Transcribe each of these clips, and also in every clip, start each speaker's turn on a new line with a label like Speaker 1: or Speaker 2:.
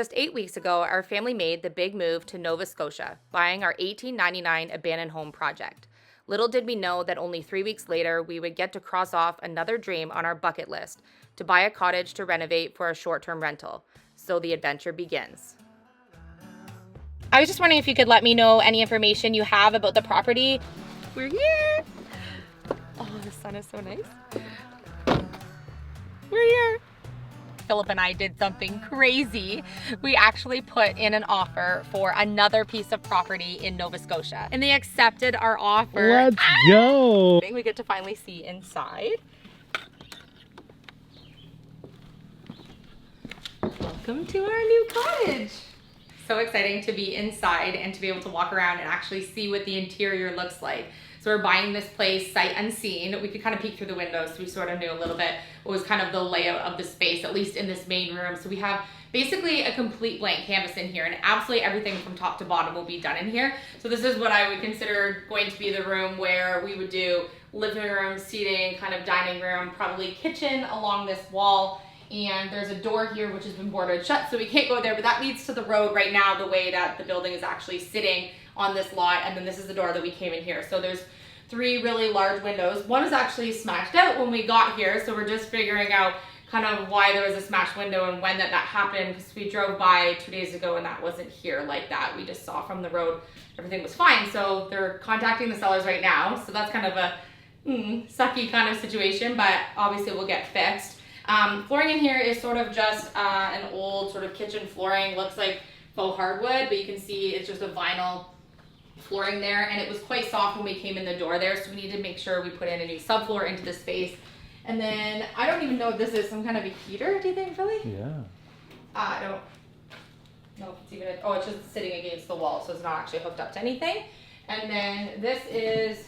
Speaker 1: Just 8 weeks ago, our family made the big move to Nova Scotia, buying our 1899 abandoned home project. Little did we know that only 3 weeks later, we would get to cross off another dream on our bucket list to buy a cottage to renovate for a short-term rental. So the adventure begins. I was just wondering if you could let me know any information you have about the property. We're here! Oh, the sun is so nice. We're here. Philip and I did something crazy. We actually put in an offer for another piece of property in Nova Scotia, and they accepted our offer.
Speaker 2: Let's go.
Speaker 1: We get to finally see inside. Welcome to our new cottage. So exciting to be inside and to be able to walk around and actually see what the interior looks like. So we're buying this place sight unseen. We could kind of peek through the windows, so we sort of knew a little bit what was kind of the layout of the space, at least in this main room. So we have basically a complete blank canvas in here, and absolutely everything from top to bottom will be done in here. So this is what I would consider going to be the room where we would do living room, seating, kind of dining room, probably kitchen along this wall. And there's a door here which has been boarded shut, so we can't go there, but that leads to the road right now, the way that the building is actually sitting on this lot. And then this is the door that we came in here. So there's 3 really large windows. One was actually smashed out when we got here, so we're just figuring out kind of why there was a smashed window and when that happened, because we drove by 2 days ago and that wasn't here like that. We just saw from the road everything was fine. So they're contacting the sellers right now. So that's kind of a sucky kind of situation, but obviously we'll get fixed. Flooring in here is sort of just an old sort of kitchen flooring. Looks like faux hardwood, but you can see it's just a vinyl flooring there, and it was quite soft when we came in the door there, so we need to make sure we put in a new subfloor into the space. And then I don't even know if this is some kind of a heater, do you think, Philly?
Speaker 2: Yeah.
Speaker 1: I don't know if it's even it's just sitting against the wall, so it's not actually hooked up to anything. And then this is,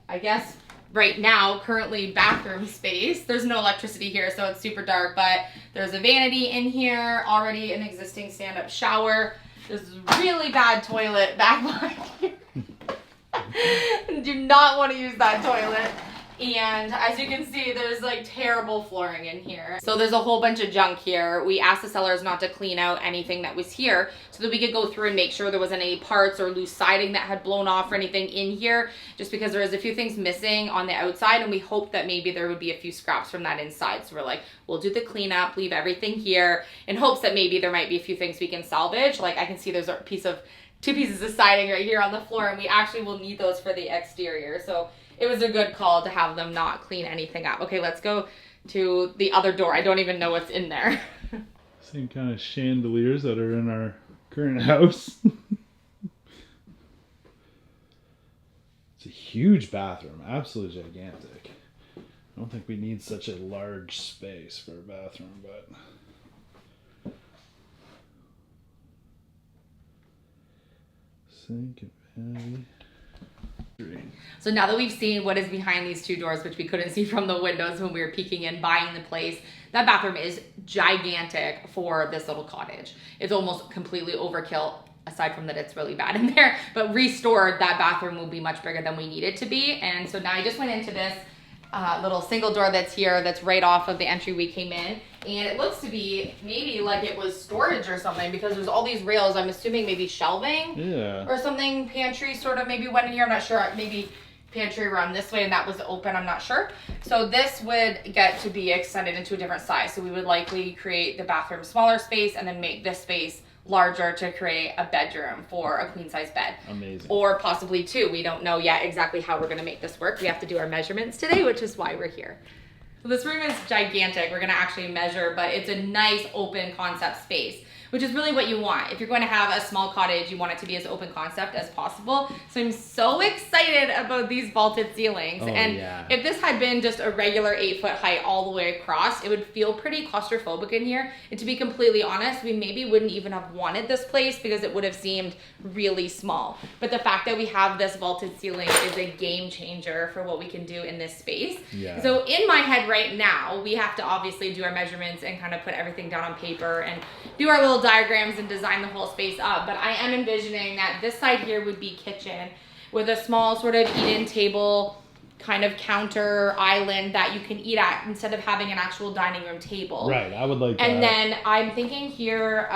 Speaker 1: I guess, right now, currently bathroom space. There's no electricity here, so it's super dark, but there's a vanity in here, already an existing stand-up shower. There's a really bad toilet back behind here. Do not want to use that toilet. And as you can see, there's like terrible flooring in here. So there's a whole bunch of junk here. We asked the sellers not to clean out anything that was here so that we could go through and make sure there wasn't any parts or loose siding that had blown off or anything in here, just because there was a few things missing on the outside, and we hoped that maybe there would be a few scraps from that inside. So we're like, we'll do the cleanup, leave everything here in hopes that maybe there might be a few things we can salvage. Like I can see there's a two pieces of siding right here on the floor, and we actually will need those for the exterior. So it was a good call to have them not clean anything up. Okay, let's go to the other door. I don't even know what's in there.
Speaker 2: Same kind of chandeliers that are in our current house. It's a huge bathroom, absolutely gigantic. I don't think we need such a large space for a bathroom, but sink and vanity.
Speaker 1: So now that we've seen what is behind these 2 doors, which we couldn't see from the windows when we were peeking in buying the place, that bathroom is gigantic for this little cottage. It's almost completely overkill, aside from that it's really bad in there, but restored, that bathroom will be much bigger than we need it to be. And so now I just went into this little single door that's here, that's right off of the entry we came in, and it looks to be maybe like it was storage or something, because there's all these rails. I'm assuming maybe shelving or something. Pantry sort of maybe went in here, I'm not sure. Maybe pantry run this way and that was open, I'm not sure. So this would get to be extended into a different size, so we would likely create the bathroom smaller space and then make this space larger to create a bedroom for a queen size bed.
Speaker 2: Amazing.
Speaker 1: Or possibly 2. We don't know yet exactly how we're going to make this work. We have to do our measurements today, which is why we're here. So this room is gigantic. We're going to actually measure, but it's a nice open concept space, which is really what you want. If you're going to have a small cottage, you want it to be as open concept as possible. So I'm so excited about these vaulted ceilings. If this had been just a regular 8-foot height all the way across, it would feel pretty claustrophobic in here. And to be completely honest, we maybe wouldn't even have wanted this place because it would have seemed really small. But the fact that we have this vaulted ceiling is a game changer for what we can do in this space.
Speaker 2: Yeah.
Speaker 1: So in my head right now, we have to obviously do our measurements and kind of put everything down on paper and do our little diagrams and design the whole space up, but I am envisioning that this side here would be kitchen with a small sort of eat-in table kind of counter island that you can eat at instead of having an actual dining room table.
Speaker 2: Right, I would like that.
Speaker 1: And then I'm thinking here,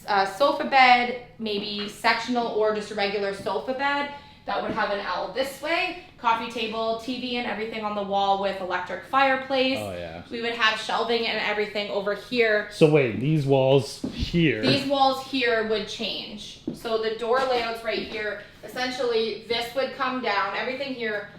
Speaker 1: a sofa bed, maybe sectional or just a regular sofa bed that would have an L this way, coffee table, TV and everything on the wall with electric fireplace.
Speaker 2: Oh yeah.
Speaker 1: We would have shelving and everything over here.
Speaker 2: So wait, these walls here.
Speaker 1: These walls here would change. So the door layouts right here, essentially this would come down, everything here,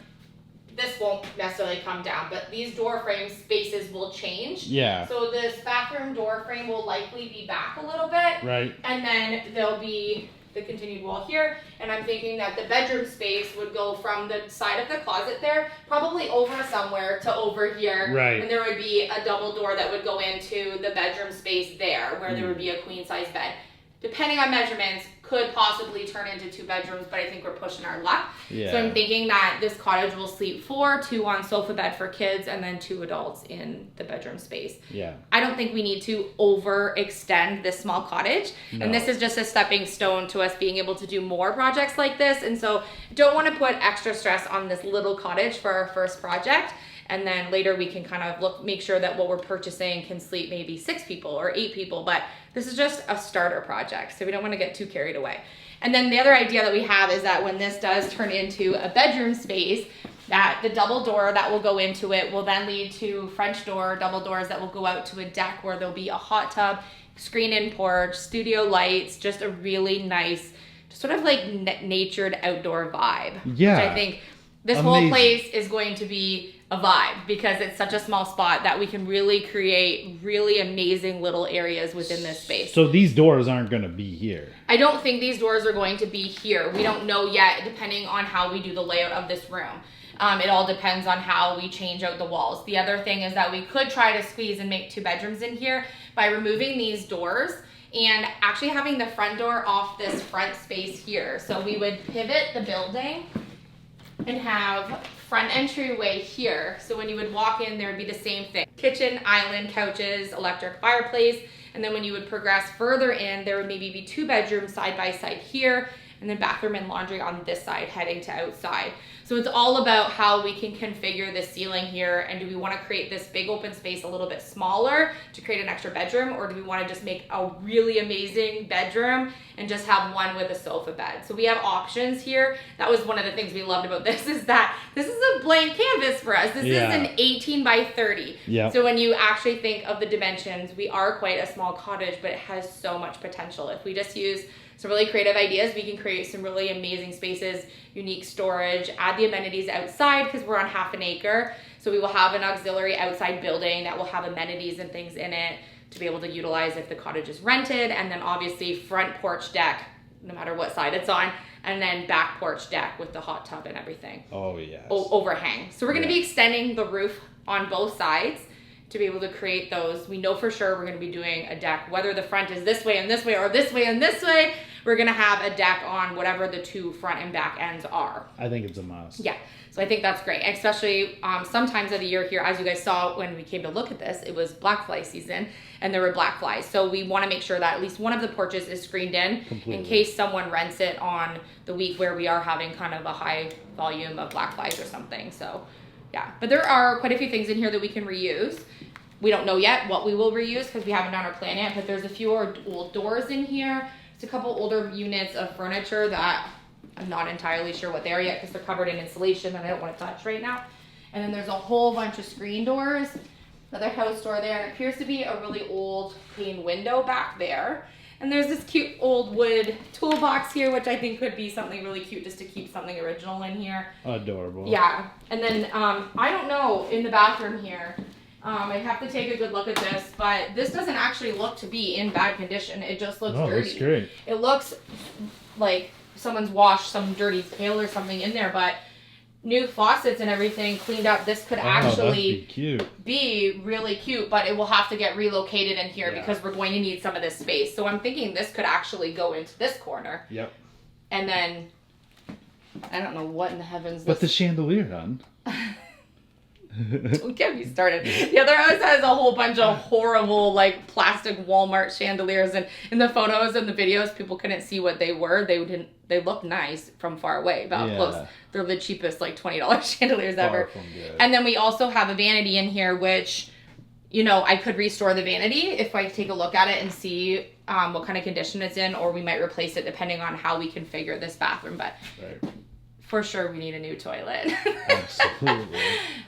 Speaker 1: this won't necessarily come down, but these door frame spaces will change.
Speaker 2: Yeah.
Speaker 1: So this bathroom door frame will likely be back a little bit.
Speaker 2: Right.
Speaker 1: And then there'll be the continued wall here, and I'm thinking that the bedroom space would go from the side of the closet there, probably over somewhere to over here.
Speaker 2: Right.
Speaker 1: And there would be a double door that would go into the bedroom space there, where there would be a queen size bed. Depending on measurements, could possibly turn into 2 bedrooms, but I think we're pushing our luck.
Speaker 2: Yeah.
Speaker 1: So I'm thinking that this cottage will sleep 4, 2 on sofa bed for kids, and then 2 adults in the bedroom space.
Speaker 2: Yeah.
Speaker 1: I don't think we need to overextend this small cottage.
Speaker 2: No.
Speaker 1: And this is just a stepping stone to us being able to do more projects like this. And so don't want to put extra stress on this little cottage for our first project. And then later we can kind of make sure that what we're purchasing can sleep maybe 6 people or 8 people. But this is just a starter project, so we don't want to get too carried away. And then the other idea that we have is that when this does turn into a bedroom space, that the double door that will go into it will then lead to French door, double doors that will go out to a deck where there'll be a hot tub, screen-in porch, studio lights, just a really nice, sort of like natured outdoor vibe.
Speaker 2: Yeah.
Speaker 1: Which I think this
Speaker 2: Amazing.
Speaker 1: whole place is going to be a vibe because it's such a small spot that we can really create really amazing little areas within this space.
Speaker 2: So these doors aren't going to be here.
Speaker 1: I don't think these doors are going to be here. We don't know yet, depending on how we do the layout of this room. It all depends on how we change out the walls. The other thing is that we could try to squeeze and make 2 bedrooms in here by removing these doors and actually having the front door off this front space here. So we would pivot the building and have front entryway here. So when you would walk in, there would be the same thing. Kitchen, island, couches, electric fireplace. And then when you would progress further in, there would maybe be 2 bedrooms side by side here, and then bathroom and laundry on this side heading to outside. So it's all about how we can configure the ceiling here, and do we want to create this big open space a little bit smaller to create an extra bedroom, or do we want to just make a really amazing bedroom and just have one with a sofa bed? So we have options here. That was one of the things we loved about this, is that this is a blank canvas for us. This is an 18 by 30.
Speaker 2: Yeah.
Speaker 1: So when you actually think of the dimensions, we are quite a small cottage, but it has so much potential. If we just use some really creative ideas, we can create some really amazing spaces, unique storage, add the amenities outside because we're on half an acre. So we will have an auxiliary outside building that will have amenities and things in it to be able to utilize if the cottage is rented. And then obviously front porch deck, no matter what side it's on, and then back porch deck with the hot tub and everything.
Speaker 2: Oh, yes.
Speaker 1: Overhang. So we're going to be extending the roof on both sides to be able to create those. We know for sure we're going to be doing a deck, whether the front is this way and this way or this way and this way, we're going to have a deck on whatever the 2 front and back ends are.
Speaker 2: I think it's a must.
Speaker 1: Yeah. So I think that's great, especially sometimes of the year here, as you guys saw when we came to look at this, it was black fly season and there were black flies. So we want to make sure that at least one of the porches is screened in
Speaker 2: Completely.
Speaker 1: in case someone rents it on the week where we are having kind of a high volume of black flies or something. So yeah, but there are quite a few things in here that we can reuse. We don't know yet what we will reuse because we haven't done our plan yet, but there's a few old doors in here. There's a couple older units of furniture that I'm not entirely sure what they are yet because they're covered in insulation that I don't want to touch right now. And then there's a whole bunch of screen doors, another house door there, and it appears to be a really old pane window back there. And there's this cute old wood toolbox here, which I think could be something really cute just to keep something original in here.
Speaker 2: Adorable.
Speaker 1: Yeah, and then I don't know, in the bathroom here, I have to take a good look at this, but this doesn't actually look to be in bad condition. It just looks dirty.
Speaker 2: Oh, looks great.
Speaker 1: It looks like someone's washed some dirty pail or something in there, but new faucets and everything cleaned up. This could actually be really cute, but it will have to get relocated in here because we're going to need some of this space. So I'm thinking this could actually go into this corner.
Speaker 2: Yep.
Speaker 1: And then, I don't know what in the heavens
Speaker 2: But the chandelier, hon.
Speaker 1: Don't get me started. The other house has a whole bunch of horrible, like, plastic Walmart chandeliers, and in the photos and the videos, people couldn't see what they were. They look nice from far away, but up close, they're the cheapest, like, $20 chandeliers ever.
Speaker 2: Far from good.
Speaker 1: And then we also have a vanity in here, which, you know, I could restore the vanity if I take a look at it and see what kind of condition it's in, or we might replace it depending on how we configure this bathroom. But for sure we need a new toilet.
Speaker 2: Absolutely.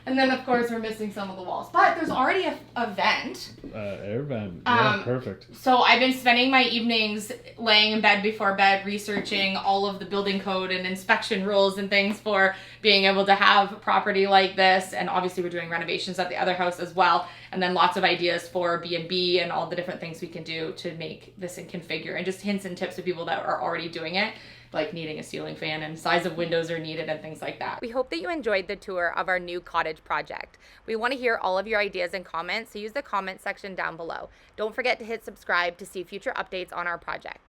Speaker 1: And then of course we're missing some of the walls, but there's already a vent.
Speaker 2: Air vent. Yeah, perfect.
Speaker 1: So I've been spending my evenings laying in bed before bed researching all of the building code and inspection rules and things for being able to have property like this. And obviously we're doing renovations at the other house as well, and then lots of ideas for B&B and all the different things we can do to make this and configure, and just hints and tips to people that are already doing it, like needing a ceiling fan and size of windows are needed and things like that. We hope that you enjoyed the tour of our new cottage project. We want to hear all of your ideas and comments, so use the comment section down below. Don't forget to hit subscribe to see future updates on our project.